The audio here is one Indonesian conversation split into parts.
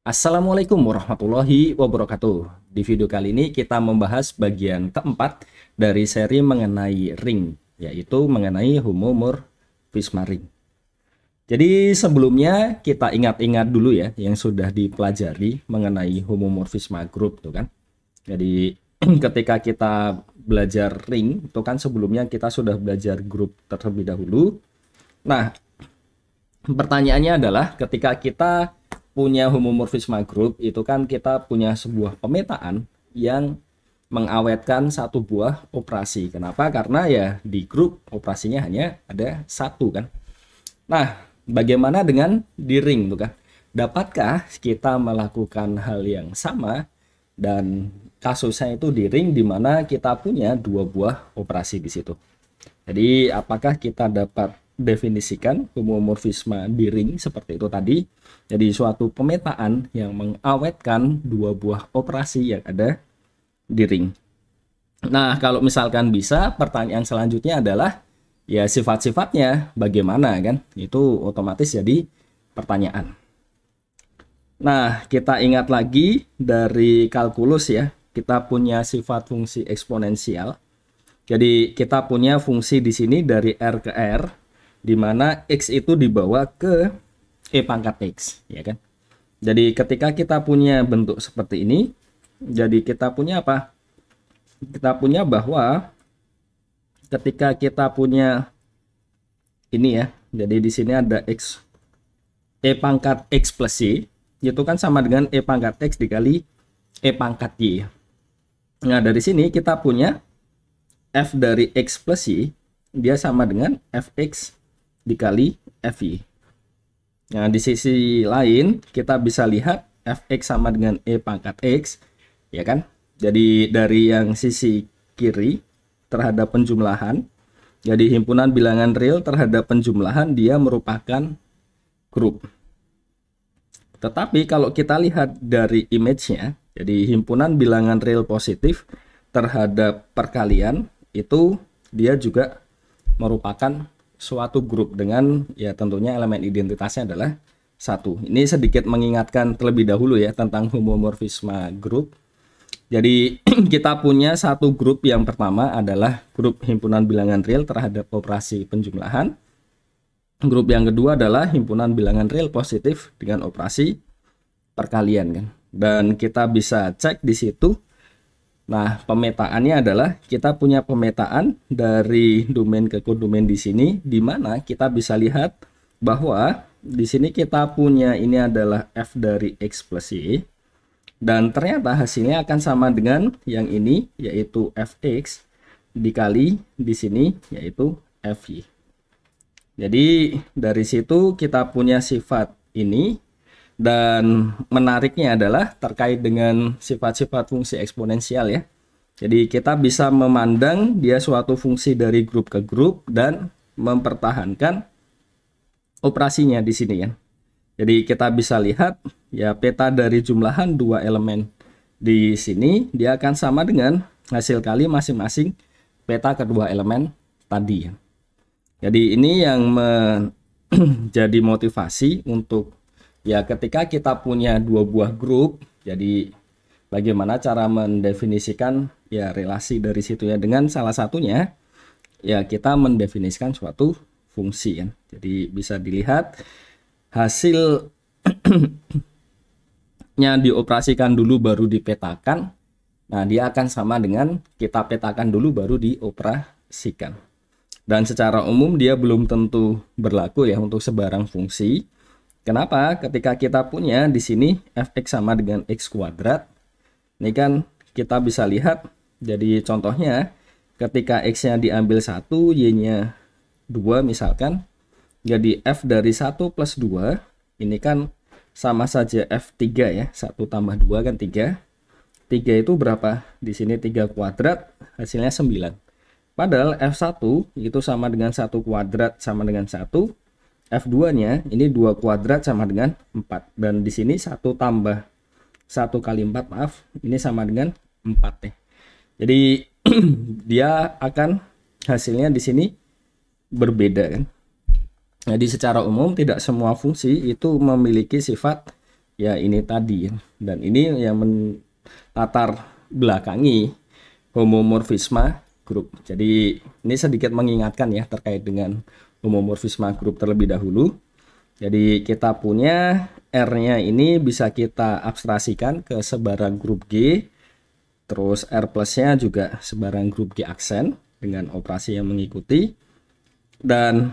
Assalamualaikum warahmatullahi wabarakatuh. Di video kali ini kita membahas bagian keempat dari seri mengenai ring, yaitu mengenai homomorfisme ring. Jadi sebelumnya kita ingat-ingat dulu ya yang sudah dipelajari mengenai homomorfisme grup tuh kan. Jadi ketika kita belajar ring itu kan sebelumnya kita sudah belajar grup terlebih dahulu. Nah, pertanyaannya adalah ketika kita punya homomorfisme grup itu kan kita punya sebuah pemetaan yang mengawetkan satu buah operasi. Kenapa? Karena ya di grup operasinya hanya ada satu kan. Nah, bagaimana dengan di ring tuh kan? Dapatkah kita melakukan hal yang sama dan kasusnya itu di ring di mana kita punya dua buah operasi di situ. Jadi apakah kita dapat definisikan homomorfisme di ring seperti itu tadi? Jadi suatu pemetaan yang mengawetkan dua buah operasi yang ada di ring. Nah, kalau misalkan bisa, pertanyaan selanjutnya adalah ya sifat-sifatnya bagaimana kan? Itu otomatis jadi pertanyaan. Nah, kita ingat lagi dari kalkulus ya, kita punya sifat fungsi eksponensial. Jadi kita punya fungsi di sini dari R ke R, di mana X itu dibawa ke E pangkat X, ya kan? Jadi ketika kita punya bentuk seperti ini, jadi kita punya apa? Kita punya bahwa ketika kita punya ini ya, jadi di sini ada X, E pangkat X plus Y, itu kan sama dengan E pangkat X dikali E pangkat Y. Nah, dari sini kita punya F dari X plus Y, dia sama dengan Fx dikali Fy. Nah, di sisi lain kita bisa lihat Fx sama dengan E pangkat X, ya kan? Jadi dari yang sisi kiri terhadap penjumlahan, jadi himpunan bilangan real terhadap penjumlahan dia merupakan grup. Tetapi kalau kita lihat dari image-nya, jadi himpunan bilangan real positif terhadap perkalian itu dia juga merupakan suatu grup dengan ya tentunya elemen identitasnya adalah satu. Ini sedikit mengingatkan terlebih dahulu ya tentang homomorfisme grup. Jadi kita punya satu grup yang pertama adalah grup himpunan bilangan real terhadap operasi penjumlahan. Grup yang kedua adalah himpunan bilangan real positif dengan operasi perkalian kan. Dan kita bisa cek di situ. Nah, pemetaannya adalah kita punya pemetaan dari domain ke kodomain di sini, di mana kita bisa lihat bahwa di sini kita punya ini adalah F dari X plus Y, dan ternyata hasilnya akan sama dengan yang ini, yaitu Fx dikali di sini, yaitu Fy. Jadi dari situ kita punya sifat ini. Dan menariknya adalah terkait dengan sifat-sifat fungsi eksponensial ya. Jadi kita bisa memandang dia suatu fungsi dari grup ke grup dan mempertahankan operasinya di sini ya. Jadi kita bisa lihat ya peta dari jumlahan dua elemen di sini dia akan sama dengan hasil kali masing-masing peta kedua elemen tadi ya. Jadi ini yang menjadi motivasi untuk ya ketika kita punya dua buah grup, jadi bagaimana cara mendefinisikan ya relasi dari situ ya, dengan salah satunya ya kita mendefinisikan suatu fungsi ya. Jadi bisa dilihat hasilnya dioperasikan dulu baru dipetakan. Nah, dia akan sama dengan kita petakan dulu baru dioperasikan. Dan secara umum dia belum tentu berlaku ya untuk sebarang fungsi. Kenapa? Ketika kita punya di sini Fx sama dengan X kuadrat, ini kan kita bisa lihat, jadi contohnya ketika X-nya diambil 1, Y-nya 2 misalkan, jadi F dari 1 plus 2, ini kan sama saja F3 ya, 1 tambah 2 kan 3. 3 itu berapa? Di sini 3 kuadrat, hasilnya 9. Padahal F1 itu sama dengan 1 kuadrat sama dengan 1. F2-nya ini 2 kuadrat sama dengan 4, dan di sini 1 tambah 1 kali 4 maaf, ini sama dengan 4 ya. Jadi dia akan hasilnya di sini berbeda kan. Jadi secara umum tidak semua fungsi itu memiliki sifat ya ini tadi, dan ini yang latar belakangi homomorfisme grup. Jadi ini sedikit mengingatkan ya terkait dengan homomorfisme grup terlebih dahulu. Jadi kita punya R-nya ini bisa kita abstraksikan ke sebarang grup G, terus R plusnya juga sebarang grup G aksen dengan operasi yang mengikuti, dan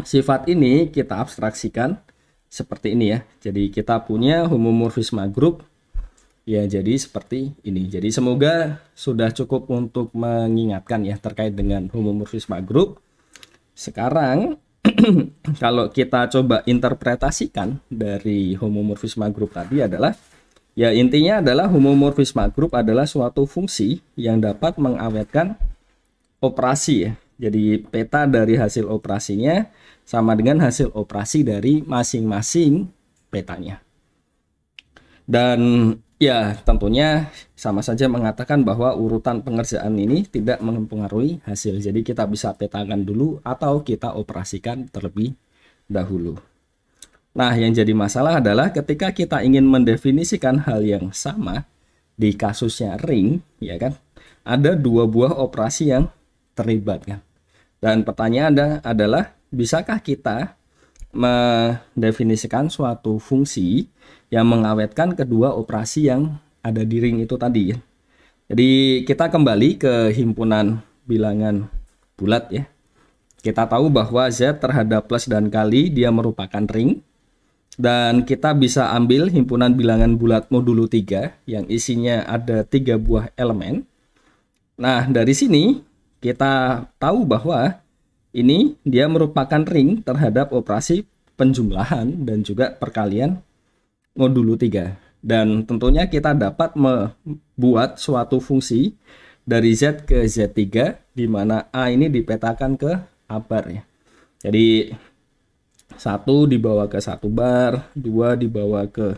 sifat ini kita abstraksikan seperti ini ya. Jadi kita punya homomorfisme grup ya, jadi seperti ini. Jadi semoga sudah cukup untuk mengingatkan ya terkait dengan homomorfisme grup. Sekarang kalau kita coba interpretasikan dari homomorfisme grup tadi adalah, ya intinya adalah homomorfisme grup adalah suatu fungsi yang dapat mengawetkan operasi ya. Jadi peta dari hasil operasinya sama dengan hasil operasi dari masing-masing petanya. Dan ya tentunya sama saja mengatakan bahwa urutan pengerjaan ini tidak mempengaruhi hasil. Jadi kita bisa petakan dulu atau kita operasikan terlebih dahulu. Nah, yang jadi masalah adalah ketika kita ingin mendefinisikan hal yang sama di kasusnya ring, ya kan? Ada dua buah operasi yang terlibat kan. Dan pertanyaan adalah, bisakah kita mendefinisikan suatu fungsi yang mengawetkan kedua operasi yang ada di ring itu tadi ya. Jadi kita kembali ke himpunan bilangan bulat ya. Kita tahu bahwa Z terhadap plus dan kali dia merupakan ring, dan kita bisa ambil himpunan bilangan bulat modulo 3 yang isinya ada 3 buah elemen. Nah, dari sini kita tahu bahwa ini dia merupakan ring terhadap operasi penjumlahan dan juga perkalian modulo 3. Dan tentunya kita dapat membuat suatu fungsi dari Z ke Z3 di mana A ini dipetakan ke A bar ya. Jadi 1 dibawa ke 1 bar, 2 dibawa ke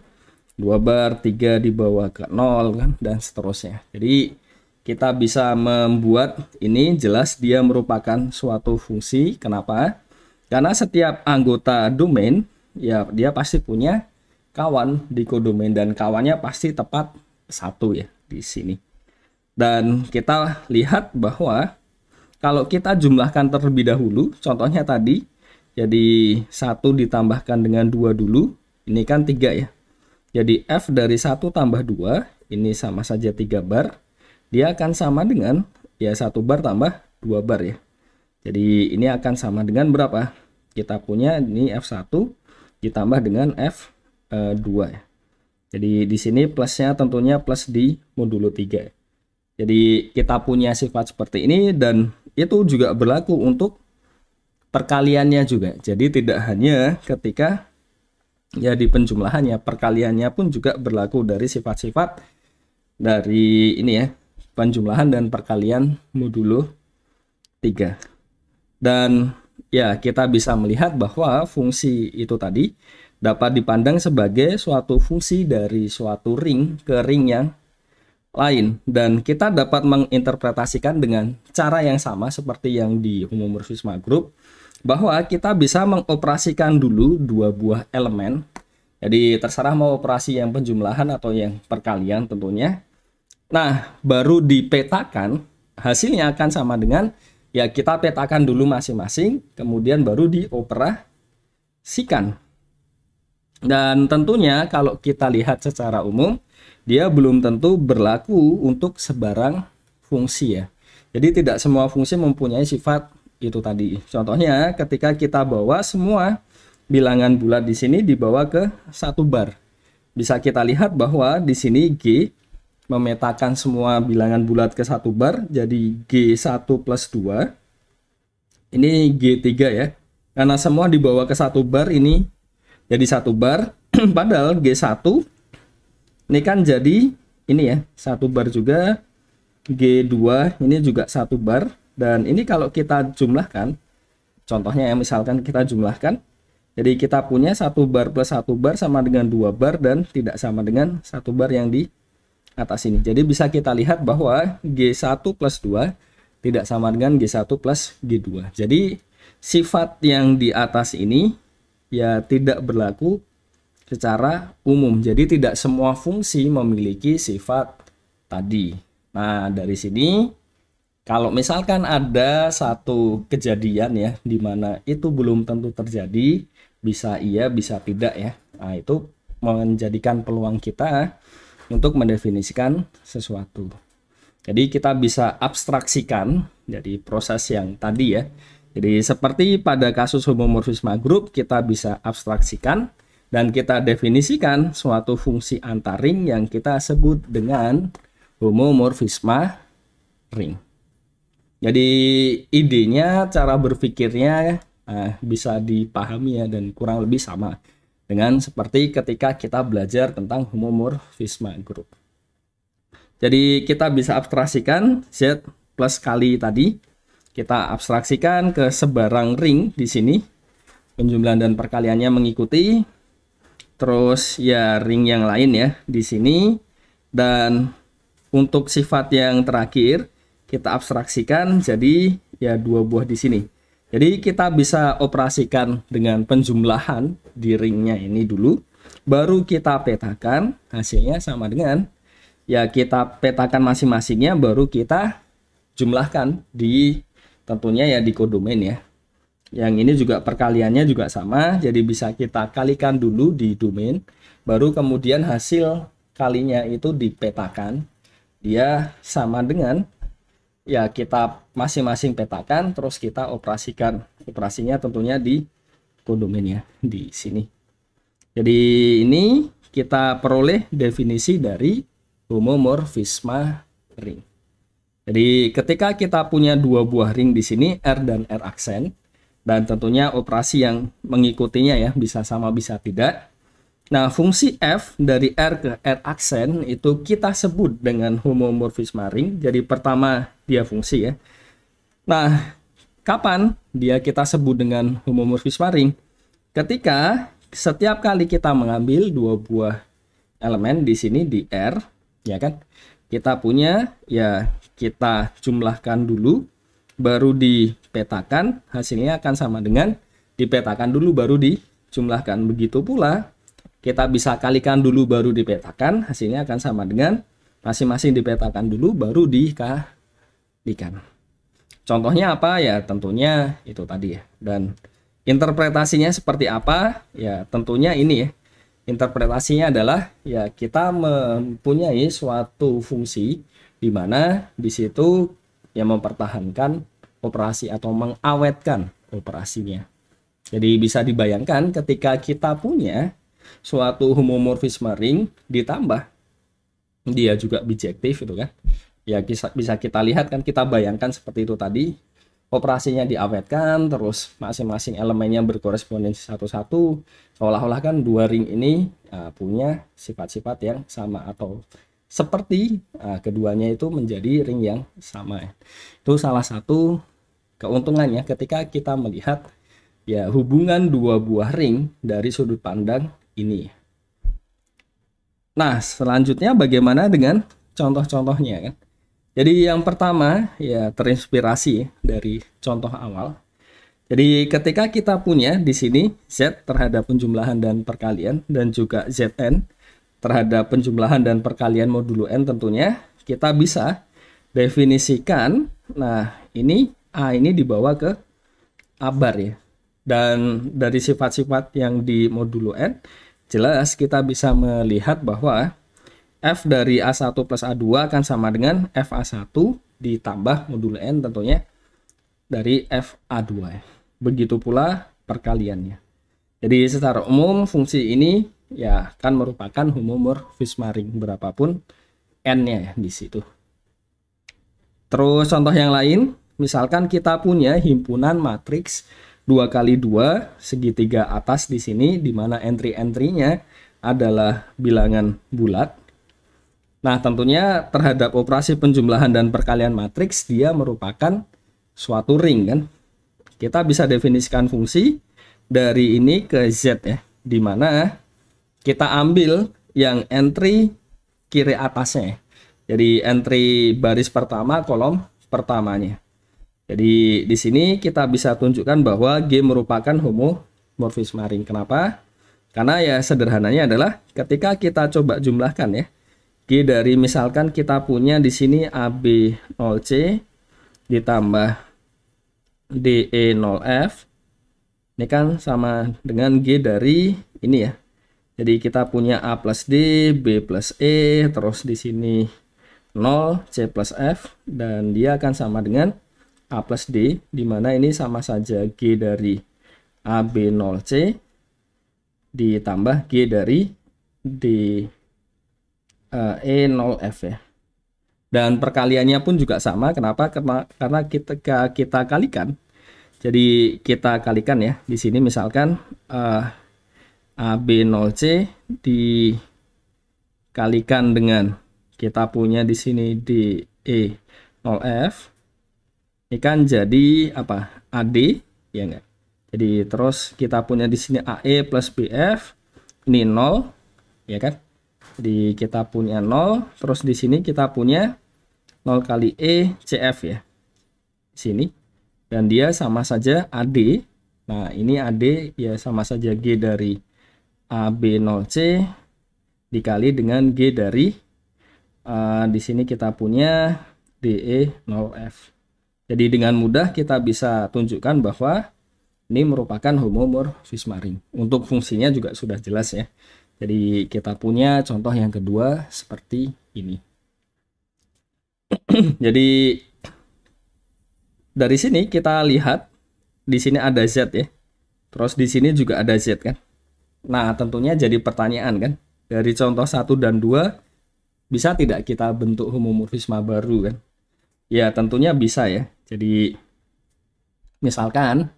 2 bar, 3 dibawa ke 0 kan, dan seterusnya. Jadi kita bisa membuat ini jelas dia merupakan suatu fungsi. Kenapa? Karena setiap anggota domain ya dia pasti punya kawan di kodomain, dan kawannya pasti tepat 1 ya di sini. Dan kita lihat bahwa kalau kita jumlahkan terlebih dahulu, contohnya tadi, jadi 1 ditambahkan dengan 2 dulu, ini kan 3 ya. Jadi F dari 1 tambah 2, ini sama saja 3 bar, dia akan sama dengan ya 1 bar tambah 2 bar ya. Jadi ini akan sama dengan berapa? Kita punya ini F1 ditambah dengan F2 ya. Jadi di sini plusnya tentunya plus di modulo 3. Jadi kita punya sifat seperti ini, dan itu juga berlaku untuk perkaliannya juga. Jadi tidak hanya ketika ya di penjumlahannya, perkaliannya pun juga berlaku dari sifat-sifat dari ini ya, penjumlahan dan perkalian modulo 3. Dan ya kita bisa melihat bahwa fungsi itu tadi dapat dipandang sebagai suatu fungsi dari suatu ring ke ring yang lain, dan kita dapat menginterpretasikan dengan cara yang sama seperti yang di homomorfisme grup, bahwa kita bisa mengoperasikan dulu 2 buah elemen. Jadi terserah mau operasi yang penjumlahan atau yang perkalian tentunya. Nah, baru dipetakan, hasilnya akan sama dengan, ya kita petakan dulu masing-masing, kemudian baru dioperasikan. Dan tentunya kalau kita lihat secara umum, dia belum tentu berlaku untuk sebarang fungsi ya. Jadi tidak semua fungsi mempunyai sifat itu tadi. Contohnya ketika kita bawa semua bilangan bulat di sini dibawa ke 1 bar. Bisa kita lihat bahwa di sini G memetakan semua bilangan bulat ke 1 bar, jadi G1 plus 2, ini G3 ya, karena semua dibawa ke 1 bar ini jadi 1 bar, padahal G1 ini kan jadi ini ya 1 bar juga, G2 ini juga 1 bar, dan ini kalau kita jumlahkan, contohnya ya misalkan kita jumlahkan, jadi kita punya 1 bar plus 1 bar sama dengan 2 bar dan tidak sama dengan 1 bar yang di atas ini. Jadi bisa kita lihat bahwa G1 plus 2 tidak sama dengan G1 plus G2. Jadi sifat yang di atas ini ya tidak berlaku secara umum. Jadi tidak semua fungsi memiliki sifat tadi. Nah, dari sini kalau misalkan ada satu kejadian ya di mana itu belum tentu terjadi, bisa iya, bisa tidak ya. Nah, itu menjadikan peluang kita untuk mendefinisikan sesuatu. Jadi kita bisa abstraksikan dari proses yang tadi ya. Jadi seperti pada kasus homomorfisme grup, kita bisa abstraksikan dan kita definisikan suatu fungsi antaring yang kita sebut dengan homomorfisme ring. Jadi idenya, cara berpikirnya bisa dipahami ya, dan kurang lebih sama dengan seperti ketika kita belajar tentang homomorfisme grup. Jadi kita bisa abstraksikan Z plus kali tadi, kita abstraksikan ke sebarang ring di sini, penjumlahan dan perkaliannya mengikuti, terus ya ring yang lain ya di sini, dan untuk sifat yang terakhir kita abstraksikan jadi ya 2 buah di sini. Jadi kita bisa operasikan dengan penjumlahan di ringnya ini dulu, baru kita petakan, hasilnya sama dengan ya kita petakan masing-masingnya, baru kita jumlahkan di tentunya ya di kodomain ya. Yang ini juga perkaliannya juga sama, jadi bisa kita kalikan dulu di domain, baru kemudian hasil kalinya itu dipetakan, dia sama dengan ya kita masing-masing petakan, terus kita operasikan. Operasinya tentunya di kodomain ya di sini. Jadi ini kita peroleh definisi dari homomorfisme ring. Jadi ketika kita punya 2 buah ring di sini, R dan R aksen, dan tentunya operasi yang mengikutinya ya bisa sama bisa tidak. Nah, fungsi F dari R ke R aksen itu kita sebut dengan homomorfisme ring. Jadi pertama dia fungsi ya. Nah, kapan dia kita sebut dengan homomorfisme ring? Ketika setiap kali kita mengambil 2 buah elemen di sini di R, ya kan? Kita punya ya kita jumlahkan dulu, baru dipetakan, hasilnya akan sama dengan dipetakan dulu baru dijumlahkan. Begitu pula kita bisa kalikan dulu baru dipetakan, hasilnya akan sama dengan masing-masing dipetakan dulu baru dikalikan. Contohnya apa ya? Tentunya itu tadi ya. Dan interpretasinya seperti apa? Ya tentunya ini ya. Interpretasinya adalah ya kita mempunyai suatu fungsi di mana di situ yang mempertahankan operasi atau mengawetkan operasinya. Jadi bisa dibayangkan ketika kita punya suatu homomorfisme ring ditambah dia juga bijektif itu kan. Ya bisa kita lihat kan, kita bayangkan seperti itu tadi. Operasinya diawetkan, terus masing-masing elemennya berkorespondensi satu-satu, seolah-olah kan 2 ring ini punya sifat-sifat yang sama atau seperti keduanya itu menjadi ring yang sama. Itu salah satu keuntungannya ketika kita melihat ya hubungan 2 buah ring dari sudut pandang ini. Nah, selanjutnya bagaimana dengan contoh-contohnya kan? Jadi yang pertama ya terinspirasi dari contoh awal. Jadi ketika kita punya di sini Z terhadap penjumlahan dan perkalian, dan juga Zn terhadap penjumlahan dan perkalian modulo n, tentunya kita bisa definisikan. Nah, ini A ini dibawa ke A bar ya. Dan dari sifat-sifat yang di modulo n, jelas kita bisa melihat bahwa F dari A1 plus A2 akan sama dengan FA1 ditambah modulo N tentunya dari FA2. Begitu pula perkaliannya. Jadi secara umum fungsi ini ya akan merupakan homomorfisme ring berapapun N-nya ya di situ. Terus contoh yang lain, misalkan kita punya himpunan matriks 2x2 segitiga atas di sini, di mana entry-entry-nya adalah bilangan bulat. Nah, tentunya terhadap operasi penjumlahan dan perkalian matriks dia merupakan suatu ring kan. Kita bisa definisikan fungsi dari ini ke Z ya, di mana kita ambil yang entry kiri atasnya. Jadi entry baris pertama kolom pertamanya. Jadi di sini kita bisa tunjukkan bahwa G merupakan homomorfisme ring. Kenapa? Karena ya sederhananya adalah ketika kita coba jumlahkan ya, G dari misalkan kita punya di sini AB0C ditambah DE0F, ini kan sama dengan G dari ini ya. Jadi kita punya A plus D, B plus E, terus di sini 0, C plus F, dan dia akan sama dengan A plus D, dimana ini sama saja G dari AB0C ditambah G dari D E0F ya. Dan perkaliannya pun juga sama. Kenapa? Karena kita kalikan. Jadi kita kalikan ya. Di sini misalkan AB0C dikalikan dengan kita punya di sini DE0F. Ini kan jadi apa? AD ya enggak? Jadi terus kita punya di sini AE plus BF, ini 0 ya kan? Jadi kita punya 0, terus di sini kita punya 0 kali E CF ya. Di sini. Dan dia sama saja AD. Nah, ini AD ya sama saja G dari AB0C dikali dengan G dari di sini kita punya DE0F. Jadi dengan mudah kita bisa tunjukkan bahwa ini merupakan homomorfisme ring. Untuk fungsinya juga sudah jelas ya. Jadi kita punya contoh yang kedua seperti ini. Jadi dari sini kita lihat di sini ada Z ya. Terus di sini juga ada Z kan. Nah, tentunya jadi pertanyaan kan. Dari contoh 1 dan 2 bisa tidak kita bentuk homomorfisme baru kan? Ya, tentunya bisa ya. Jadi misalkan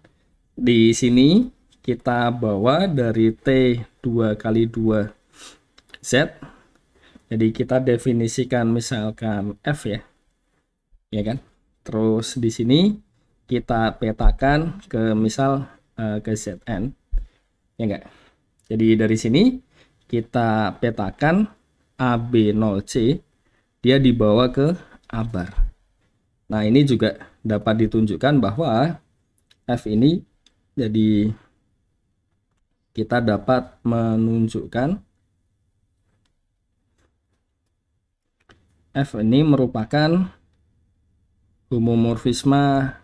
di sini kita bawa dari T 2 kali 2 Z. Jadi kita definisikan misalkan F ya. Ya kan? Terus di sini kita petakan ke misal ke Zn. Ya enggak? Jadi dari sini kita petakan AB0C, dia dibawa ke A bar. Nah, ini juga dapat ditunjukkan bahwa F ini jadi kita dapat menunjukkan F ini merupakan homomorfisme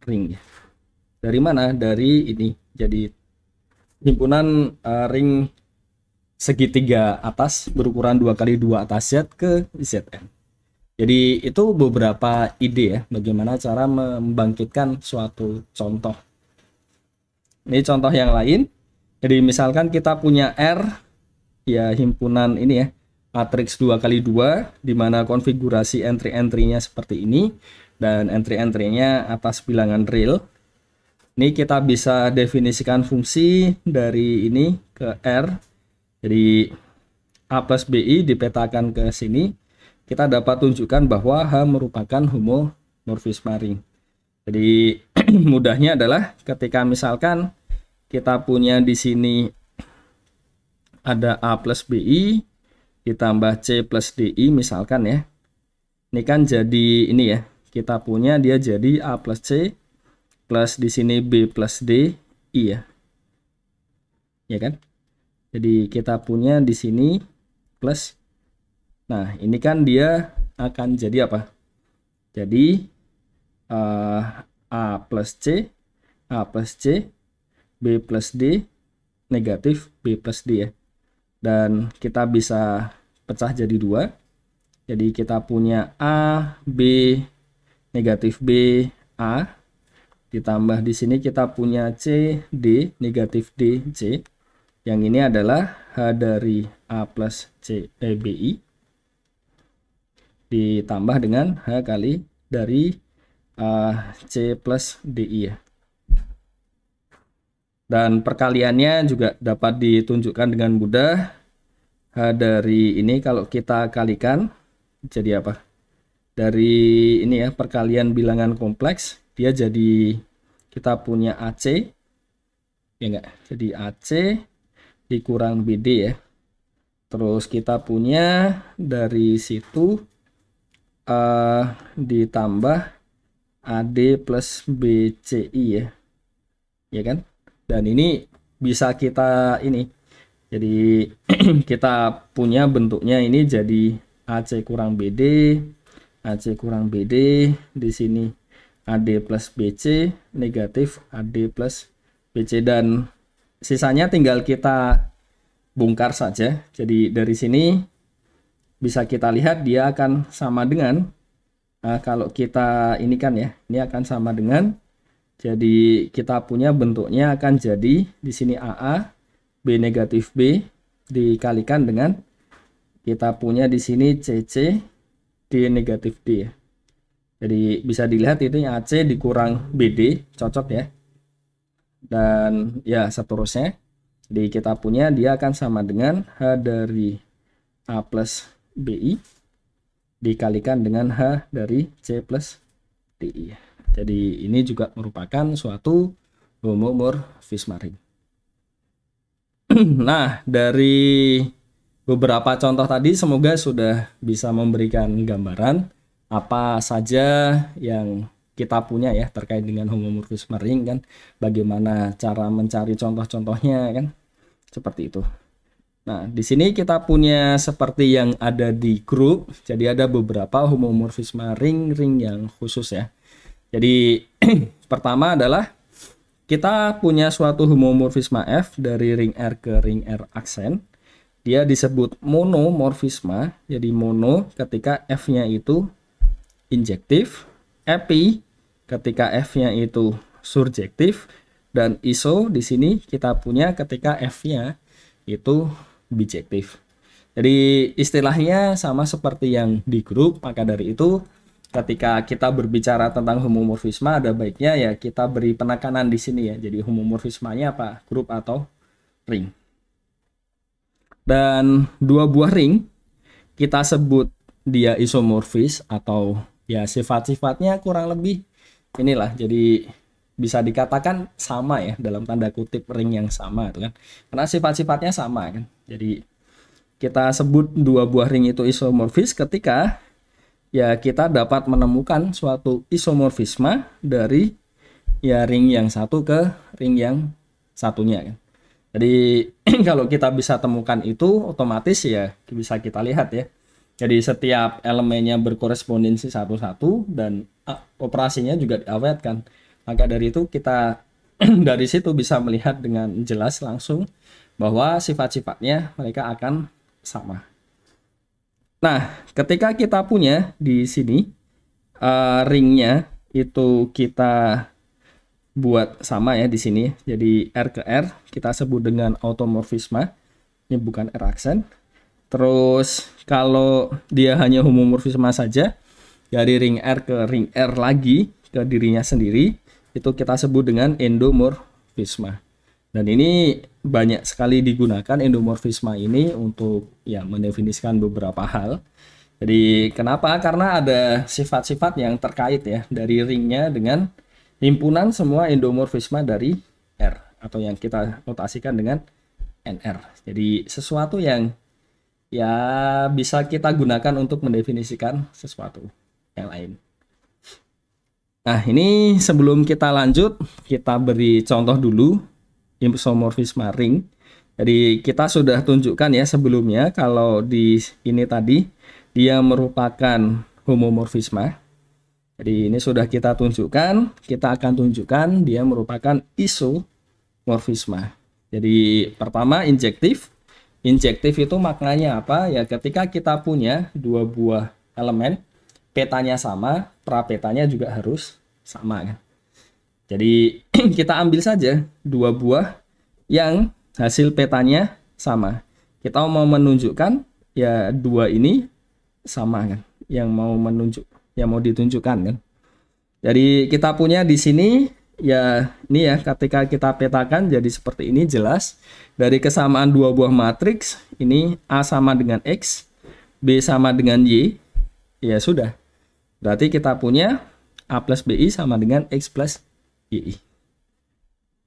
ring. Dari mana? Dari ini. Jadi himpunan ring segitiga atas berukuran 2 kali 2 atas Z ke Zn. Jadi itu beberapa ide ya bagaimana cara membangkitkan suatu contoh. Ini contoh yang lain. Jadi misalkan kita punya R ya himpunan ini ya matriks 2 kali 2 di mana konfigurasi entry-entry-nya seperti ini dan entry-entry-nya atas bilangan real. Ini kita bisa definisikan fungsi dari ini ke R. Jadi A plus BI dipetakan ke sini. Kita dapat tunjukkan bahwa H merupakan homomorfisme ring. Jadi mudahnya adalah ketika misalkan kita punya di sini ada A plus BI ditambah C plus DI misalkan ya. Ini kan jadi ini ya. Kita punya dia jadi A plus C plus di sini B plus D I ya. Ya kan? Jadi kita punya di sini plus. Nah, ini kan dia akan jadi apa? Jadi A plus C, A plus C, B plus D, negatif B plus D ya. Dan kita bisa pecah jadi 2. Jadi kita punya A, B, negatif B, A. Ditambah di sini kita punya C, D, negatif D, C. Yang ini adalah H dari A plus C, BI. Ditambah dengan H kali dari C plus DI ya. Dan perkaliannya juga dapat ditunjukkan dengan mudah. H dari ini kalau kita kalikan jadi apa? Dari ini ya perkalian bilangan kompleks dia jadi kita punya AC ya enggak? Jadi AC dikurang BD ya. Terus kita punya dari situ ditambah AD plus BCI ya. Ya kan? Dan ini bisa kita ini Jadi kita punya bentuknya ini jadi AC kurang BD, AC kurang BD, di sini AD plus BC, negatif AD plus BC, dan sisanya tinggal kita bongkar saja. Jadi dari sini bisa kita lihat dia akan sama dengan kalau kita ini kan ya, ini akan sama dengan, jadi kita punya bentuknya akan jadi di sini AA B negatif B dikalikan dengan kita punya di sini CC D negatif D ya. Jadi bisa dilihat itu AC dikurang BD cocok ya. Dan ya seterusnya. Jadi kita punya dia akan sama dengan H dari A plus BI dikalikan dengan H dari C plus DI. Jadi ini juga merupakan suatu homomorfisme ring. Nah, dari beberapa contoh tadi semoga sudah bisa memberikan gambaran apa saja yang kita punya ya terkait dengan homomorfisme ring kan, bagaimana cara mencari contoh-contohnya kan, seperti itu. Nah, di sini kita punya seperti yang ada di grup, jadi ada beberapa homomorfisme ring yang khusus ya. Jadi pertama adalah kita punya suatu homomorfisme F dari ring R ke ring R aksen. Dia disebut monomorfisme. Jadi mono ketika F-nya itu injektif, epi ketika F-nya itu surjektif, dan iso di sini kita punya ketika F-nya itu bijektif. Jadi istilahnya sama seperti yang di grup, maka dari itu ketika kita berbicara tentang homomorfisme ada baiknya ya kita beri penekanan di sini ya. Jadi homomorfismenya apa? Grup atau ring. Dan dua buah ring kita sebut dia isomorfis atau ya sifat-sifatnya kurang lebih inilah. Jadi bisa dikatakan sama ya, dalam tanda kutip ring yang sama itu kan. Karena sifat-sifatnya sama kan. Jadi kita sebut dua buah ring itu isomorfis ketika ya kita dapat menemukan suatu isomorfisme dari ya ring yang satu ke ring yang satunya kan. Jadi kalau kita bisa temukan itu otomatis ya bisa kita lihat ya. Jadi setiap elemennya berkorespondensi satu-satu dan operasinya juga diawetkan. Maka dari itu kita dari situ bisa melihat dengan jelas langsung bahwa sifat-sifatnya mereka akan sama. Nah, ketika kita punya di sini ringnya itu kita buat sama ya di sini. Jadi R ke R kita sebut dengan automorfisme. Ini bukan R aksen. Terus kalau dia hanya homomorfisme saja dari ring R ke ring R lagi ke dirinya sendiri, itu kita sebut dengan endomorfisme. Dan ini banyak sekali digunakan endomorfisme ini untuk ya mendefinisikan beberapa hal. Jadi kenapa? Karena ada sifat-sifat yang terkait ya dari ringnya dengan himpunan semua endomorfisme dari R atau yang kita notasikan dengan NR. Jadi sesuatu yang ya bisa kita gunakan untuk mendefinisikan sesuatu yang lain. Nah, ini sebelum kita lanjut, kita beri contoh dulu isomorfisme ring. Jadi kita sudah tunjukkan ya sebelumnya kalau di ini tadi dia merupakan homomorfisme. Jadi ini sudah kita tunjukkan, kita akan tunjukkan dia merupakan isomorfisme. Jadi pertama injektif. Injektif itu maknanya apa? Ya ketika kita punya dua buah elemen, petanya sama, prapetanya juga harus sama kan. Jadi kita ambil saja dua buah yang hasil petanya sama. Kita mau menunjukkan ya dua ini sama kan, yang mau ditunjukkan kan. Jadi kita punya di sini ya ini ya ketika kita petakan jadi seperti ini jelas dari kesamaan dua buah matriks ini A sama dengan X, B sama dengan Y, ya sudah. Berarti kita punya A plus BI sama dengan X plus YI.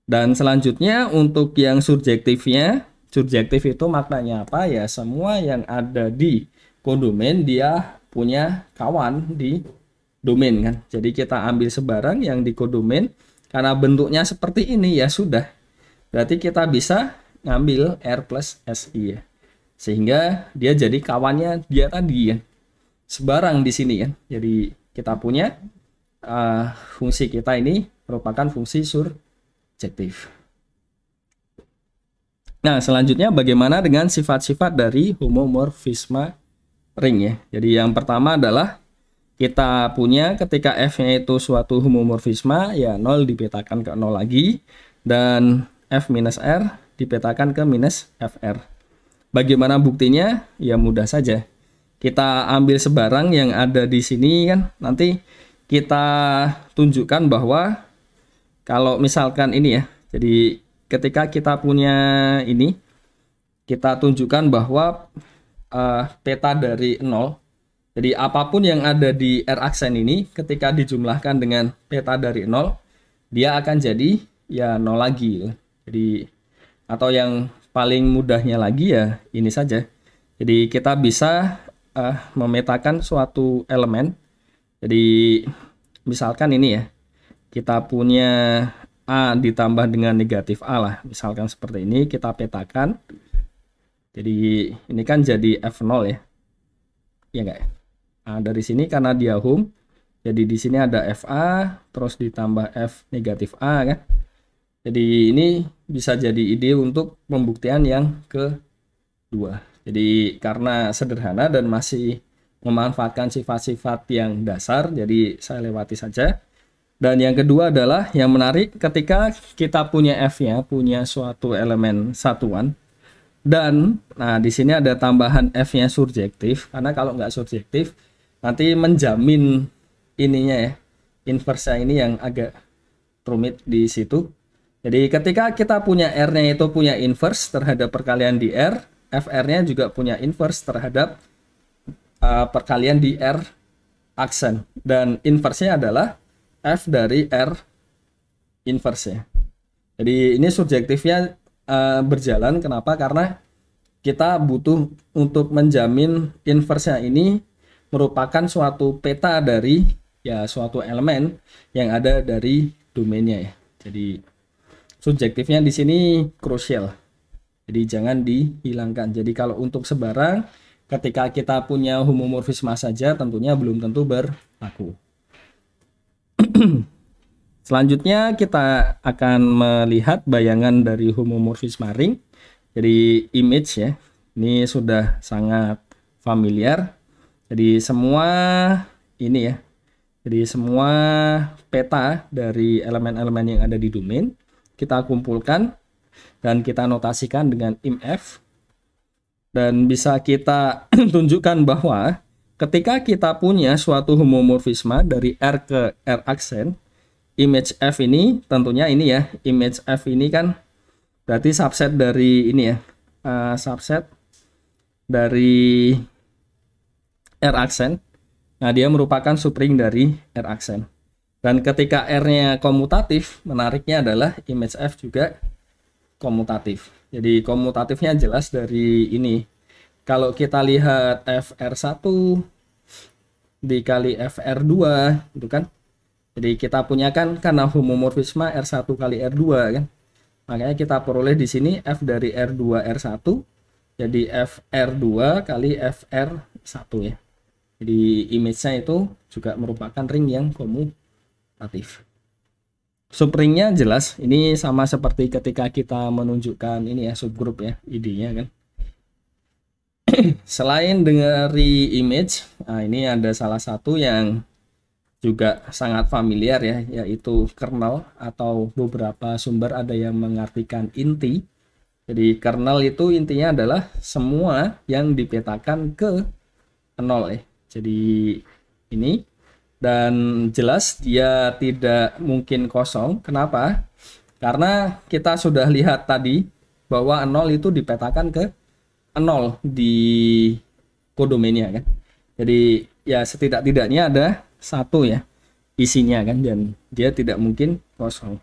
Dan selanjutnya untuk yang surjektifnya, surjektif itu maknanya apa? Ya semua yang ada di kodomain dia punya kawan di domain kan. Jadi kita ambil sebarang yang di kodomain karena bentuknya seperti ini ya sudah. Berarti kita bisa ngambil R plus SI ya. Sehingga dia jadi kawannya dia tadi ya. Sebarang di sini kan. Jadi kita punya fungsi kita ini merupakan fungsi surjektif. Nah, selanjutnya bagaimana dengan sifat-sifat dari homomorfisme ring ya. Jadi yang pertama adalah kita punya ketika F-nya itu suatu homomorfisme, ya 0 dipetakan ke 0 lagi, dan F minus R dipetakan ke minus FR. Bagaimana buktinya? Ya mudah saja. Kita ambil sebarang yang ada di sini kan, nanti kita tunjukkan bahwa kalau misalkan ini ya, jadi ketika kita punya ini, kita tunjukkan bahwa peta dari 0. Jadi apapun yang ada di R aksen ini ketika dijumlahkan dengan peta dari 0, dia akan jadi ya 0 lagi. Jadi atau yang paling mudahnya lagi ya ini saja. Jadi kita bisa memetakan suatu elemen. Jadi misalkan ini ya, kita punya A ditambah dengan negatif A lah. Misalkan seperti ini kita petakan. Jadi ini kan jadi F0 ya. Iya enggak ya? Nah, dari sini karena dia home, jadi di sini ada FA terus ditambah F negatif A kan. Jadi ini bisa jadi ide untuk pembuktian yang kedua. Jadi karena sederhana dan masih memanfaatkan sifat-sifat yang dasar, jadi saya lewati saja. Dan yang kedua adalah yang menarik ketika kita punya F-nya, punya suatu elemen satuan. Dan nah di sini ada tambahan F-nya surjektif, karena kalau nggak surjektif nanti menjamin ininya ya, inverse ini yang agak rumit di situ. Jadi ketika kita punya R-nya itu punya inverse terhadap perkalian di R, FR-nya juga punya inverse terhadap perkalian di R aksen. Dan inverse-nya adalah F dari R inverse-nya. Jadi ini surjektifnya berjalan. Kenapa? Karena kita butuh untuk menjamin inverse-nya ini merupakan suatu peta dari ya suatu elemen yang ada dari domainnya ya. Jadi subjektifnya di sini krusial. Jadi jangan dihilangkan. Jadi kalau untuk sebarang ketika kita punya homomorfisme saja tentunya belum tentu berlaku. Selanjutnya kita akan melihat bayangan dari homomorfisme ring. Jadi image ya. Ini sudah sangat familiar. Jadi semua ini ya. Jadi semua peta dari elemen-elemen yang ada di domain kita kumpulkan dan kita notasikan dengan imf. Dan bisa kita tunjukkan bahwa ketika kita punya suatu homomorfisme dari R ke R aksen, image F ini tentunya ini ya, image F ini kan berarti subset dari ini ya, subset dari R aksen. Nah, dia merupakan subring dari R aksen. Dan ketika R-nya komutatif, menariknya adalah image F juga komutatif. Jadi komutatifnya jelas dari ini. Kalau kita lihat FR1 dikali FR2 itu kan. Jadi kita punya kan karena homomorfisme R1 kali R2 kan. Makanya kita peroleh di sini F dari R2 R1 jadi FR2 kali FR1 ya. Jadi image-nya itu juga merupakan ring yang komutatif. Subringnya jelas, ini sama seperti ketika kita menunjukkan ini ya subgroup ya, ID-nya kan. Selain dari image, nah ini ada salah satu yang juga sangat familiar ya, yaitu kernel atau beberapa sumber ada yang mengartikan inti. Jadi kernel itu intinya adalah semua yang dipetakan ke 0 ya. Jadi ini, dan jelas dia tidak mungkin kosong. Kenapa? Karena kita sudah lihat tadi bahwa 0 itu dipetakan ke 0 di kodomainnya kan. Jadi ya setidak-tidaknya ada satu ya isinya kan, dan dia tidak mungkin kosong.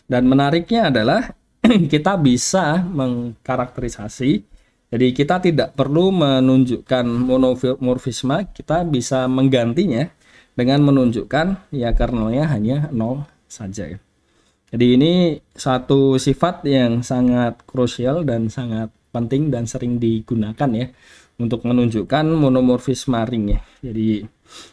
Dan menariknya adalah kita bisa mengkarakterisasi. Jadi kita tidak perlu menunjukkan monomorfisme, kita bisa menggantinya dengan menunjukkan ya kernelnya hanya 0 saja. Jadi ini satu sifat yang sangat krusial dan sangat penting dan sering digunakan ya untuk menunjukkan monomorfisme ring ya. Jadi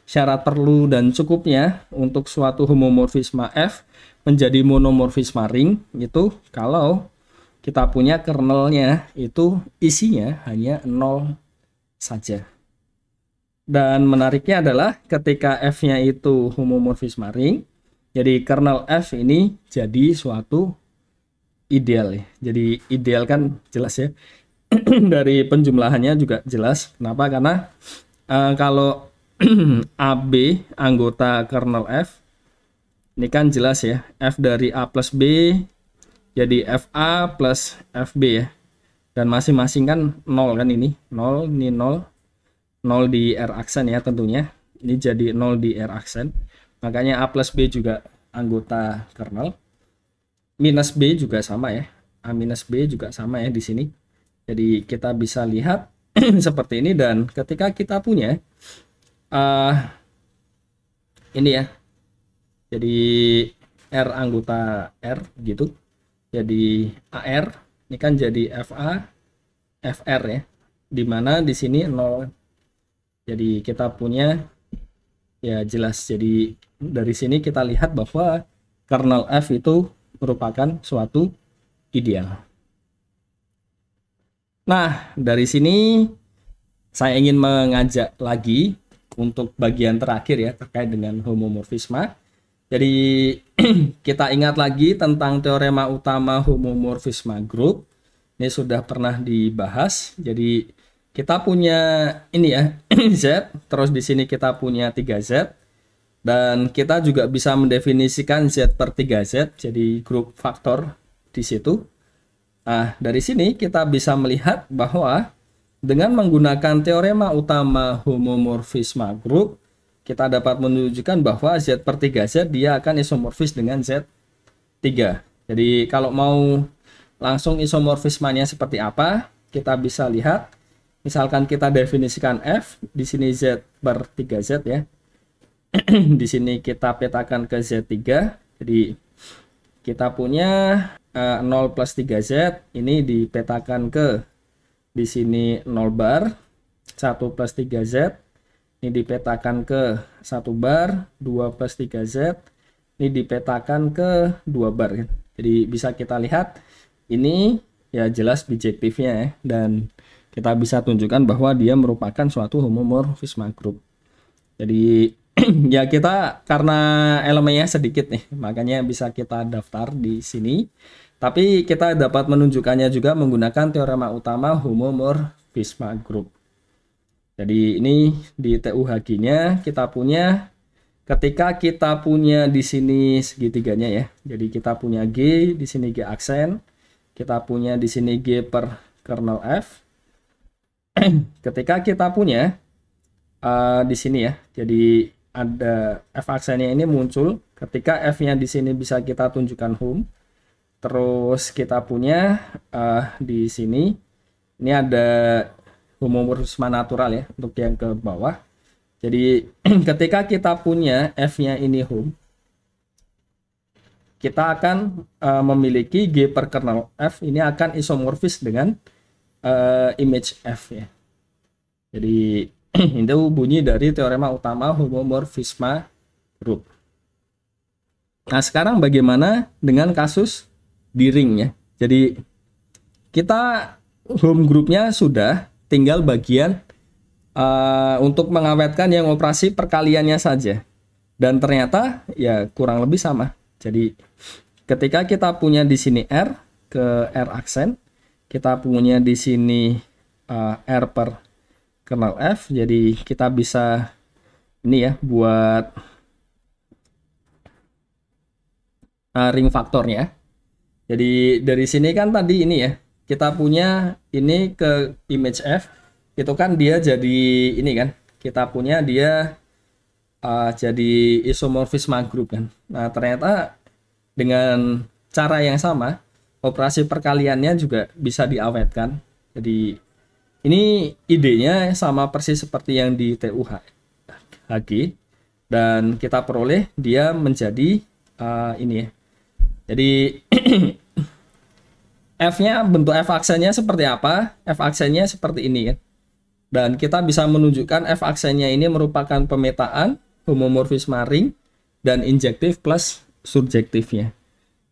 syarat perlu dan cukupnya untuk suatu homomorfisme F menjadi monomorfisme ring itu kalau kita punya kernelnya itu isinya hanya 0 saja. Dan menariknya adalah ketika F-nya itu homomorfisme ring, jadi kernel F ini jadi suatu ideal ya. Jadi ideal kan jelas ya. Dari penjumlahannya juga jelas. Kenapa? Karena kalau AB anggota kernel F ini kan jelas ya. F dari A plus B jadi FA plus FB ya. Dan masing-masing kan 0 kan ini. 0, ini 0. 0 di R aksen ya tentunya. Ini jadi 0 di R aksen. Makanya A plus B juga anggota kernel. Minus B juga sama ya. A minus B juga sama ya di sini. Jadi kita bisa lihat seperti ini, dan ketika kita punya ini ya. Jadi R anggota R gitu. Jadi AR ini kan jadi FA FR ya. Dimana di sini 0. Jadi kita punya ya jelas. Jadi dari sini kita lihat bahwa kernel F itu merupakan suatu ideal. Nah, dari sini saya ingin mengajak lagi untuk bagian terakhir ya terkait dengan homomorfisme. Jadi kita ingat lagi tentang teorema utama homomorfisme grup. Ini sudah pernah dibahas. Jadi kita punya ini ya Z, terus di sini kita punya 3Z, dan kita juga bisa mendefinisikan Z per 3Z jadi grup faktor di situ. Nah, dari sini kita bisa melihat bahwa dengan menggunakan teorema utama homomorfisme grup, kita dapat menunjukkan bahwa Z per 3Z dia akan isomorfis dengan Z3. Jadi kalau mau langsung isomorfismanya seperti apa, kita bisa lihat. Misalkan kita definisikan F, di sini Z per 3Z ya. Di sini kita petakan ke Z3. Jadi kita punya 0 plus 3Z ini dipetakan ke di sini 0 bar, 1 plus 3Z ini dipetakan ke 1 bar, 2 plus 3Z ini dipetakan ke 2 bar. Jadi bisa kita lihat ini ya jelas bijektifnya ya, dan kita bisa tunjukkan bahwa dia merupakan suatu homomorfisme grup. Jadi ya kita karena elemennya sedikit nih, makanya bisa kita daftar di sini. Tapi kita dapat menunjukkannya juga menggunakan teorema utama homomorfisme grup. Jadi ini di TUHG-nya kita punya, ketika kita punya di sini segitiganya ya. Jadi kita punya G, di sini G aksen. Kita punya di sini G per kernel F. Ketika kita punya di sini ya. Jadi ada F aksennya ini muncul ketika F-nya di sini bisa kita tunjukkan home. Terus kita punya di sini ini ada homomorfisme natural ya untuk yang ke bawah. Jadi ketika kita punya F-nya ini home, kita akan memiliki G per kernel F ini akan isomorfis dengan image F ya. Jadi itu bunyi dari teorema utama homomorfisme grup. Nah, sekarang bagaimana dengan kasus di ring ya? Jadi kita home grupnya sudah, tinggal bagian untuk mengawetkan yang operasi perkaliannya saja. Dan ternyata ya kurang lebih sama. Jadi ketika kita punya di sini R ke R aksen, kita punya di sini R per kernel F, jadi kita bisa ini ya buat ring faktornya. Jadi dari sini kan tadi ini ya kita punya ini ke image F itu kan dia jadi ini kan, kita punya dia jadi isomorfisme grup kan. Nah ternyata dengan cara yang sama operasi perkaliannya juga bisa diawetkan. Jadi ini idenya sama persis seperti yang di TUHG, dan kita peroleh dia menjadi ini ya, Jadi F-nya, bentuk F-aksennya seperti apa? F-aksennya seperti ini kan. Dan kita bisa menunjukkan F-aksennya ini merupakan pemetaan homomorfisme ring dan injektif plus surjektifnya.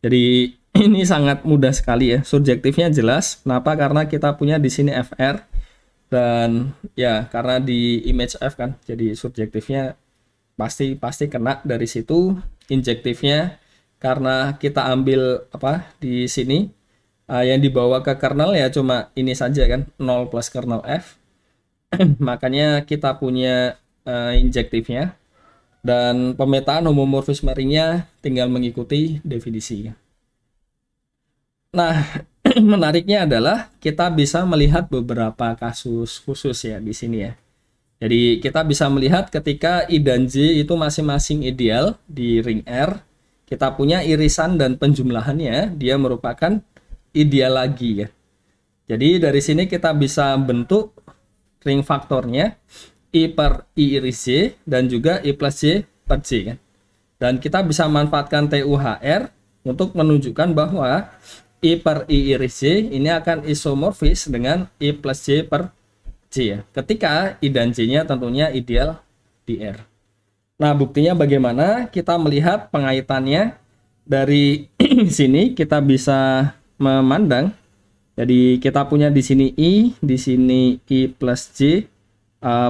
Jadi ini sangat mudah sekali ya. Surjektifnya jelas. Kenapa? Karena kita punya di sini FR dan ya karena di image F kan. Jadi surjektifnya pasti kena dari situ. Injektifnya karena kita ambil apa di sini yang dibawa ke kernel ya cuma ini saja kan, 0 plus kernel F. Makanya kita punya injektifnya. Dan pemetaan homomorfisme ringnya tinggal mengikuti definisi. Nah, menariknya adalah kita bisa melihat beberapa kasus khusus ya di sini ya. Jadi kita bisa melihat ketika I dan J itu masing-masing ideal di ring R, kita punya irisan dan penjumlahannya dia merupakan ideal lagi ya. Jadi dari sini kita bisa bentuk ring faktornya I per I iris J dan juga I plus J per J kan. Dan kita bisa manfaatkan TUHR untuk menunjukkan bahwa I per I iris J ini akan isomorfis dengan I plus J per J ya. Ketika I dan J nya tentunya ideal di R. Nah buktinya bagaimana? Kita melihat pengaitannya dari sini kita bisa memandang. Jadi kita punya di sini I plus J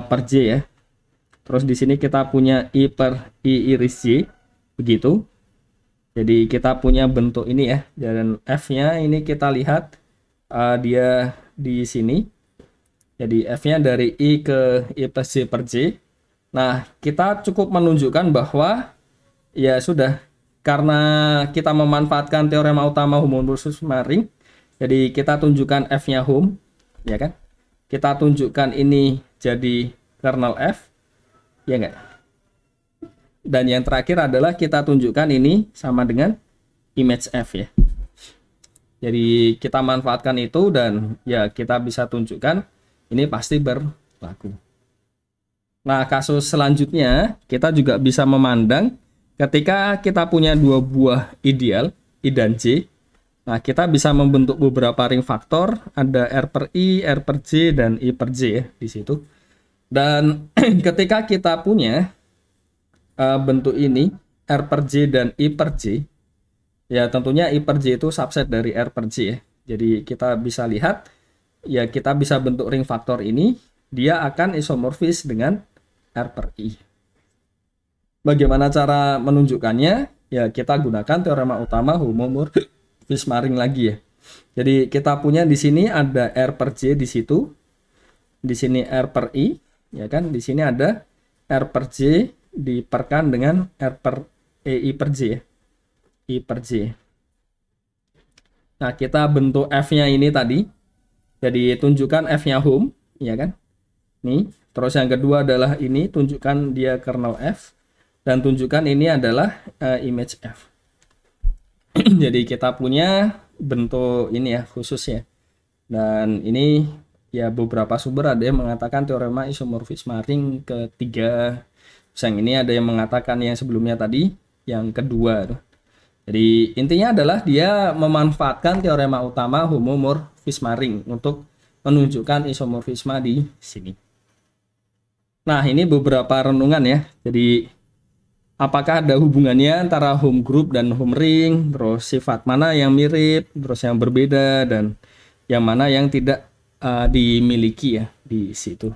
per J ya. Terus di sini kita punya I per I iris J begitu. Jadi kita punya bentuk ini ya. Dan F-nya ini kita lihat dia di sini. Jadi F-nya dari I ke I plus J per J. Nah, kita cukup menunjukkan bahwa ya sudah karena kita memanfaatkan teorema utama homomorfisme ring. Jadi kita tunjukkan F-nya home, ya kan? Kita tunjukkan ini jadi kernel F, ya enggak? Dan yang terakhir adalah kita tunjukkan ini sama dengan image F ya. Jadi kita manfaatkan itu dan ya kita bisa tunjukkan ini pasti berlaku. Nah kasus selanjutnya kita juga bisa memandang ketika kita punya dua buah ideal I dan J. Nah kita bisa membentuk beberapa ring faktor, ada R per I, R per J, dan I per J ya di situ. Dan ketika kita punya bentuk ini R per J dan I per J, ya tentunya I per J itu subset dari R per J ya. Jadi kita bisa lihat ya kita bisa bentuk ring faktor ini dia akan isomorfis dengan R per I. Bagaimana cara menunjukkannya? Ya kita gunakan teorema utama homomorfisme ring lagi ya. Jadi kita punya di sini ada R per J di situ. Di sini R per I, ya kan? Di sini ada R per J diperkan dengan R per I per J ya. I per J. Nah, kita bentuk F-nya ini tadi. Jadi tunjukkan F-nya home, ya kan? Nih, terus yang kedua adalah ini tunjukkan dia kernel F dan tunjukkan ini adalah image F. Jadi kita punya bentuk ini ya khusus ya. Dan ini ya beberapa sumber ada yang mengatakan teorema isomorfisme ring ketiga. Yang ini ada yang mengatakan yang sebelumnya tadi, yang kedua. Jadi intinya adalah dia memanfaatkan teorema utama homomorfisme ring untuk menunjukkan isomorfisme di sini. Nah ini beberapa renungan ya. Jadi apakah ada hubungannya antara home group dan home ring, terus sifat mana yang mirip, terus yang berbeda, dan yang mana yang tidak dimiliki ya di situ.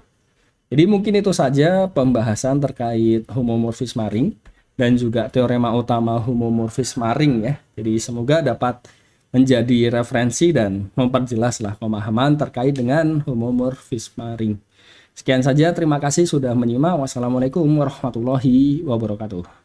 Jadi mungkin itu saja pembahasan terkait homomorfisme ring dan juga teorema utama homomorfisme ring ya. Jadi semoga dapat menjadi referensi dan memperjelaslah pemahaman terkait dengan homomorfisme ring. Sekian saja, terima kasih sudah menyimak. Wassalamualaikum warahmatullahi wabarakatuh.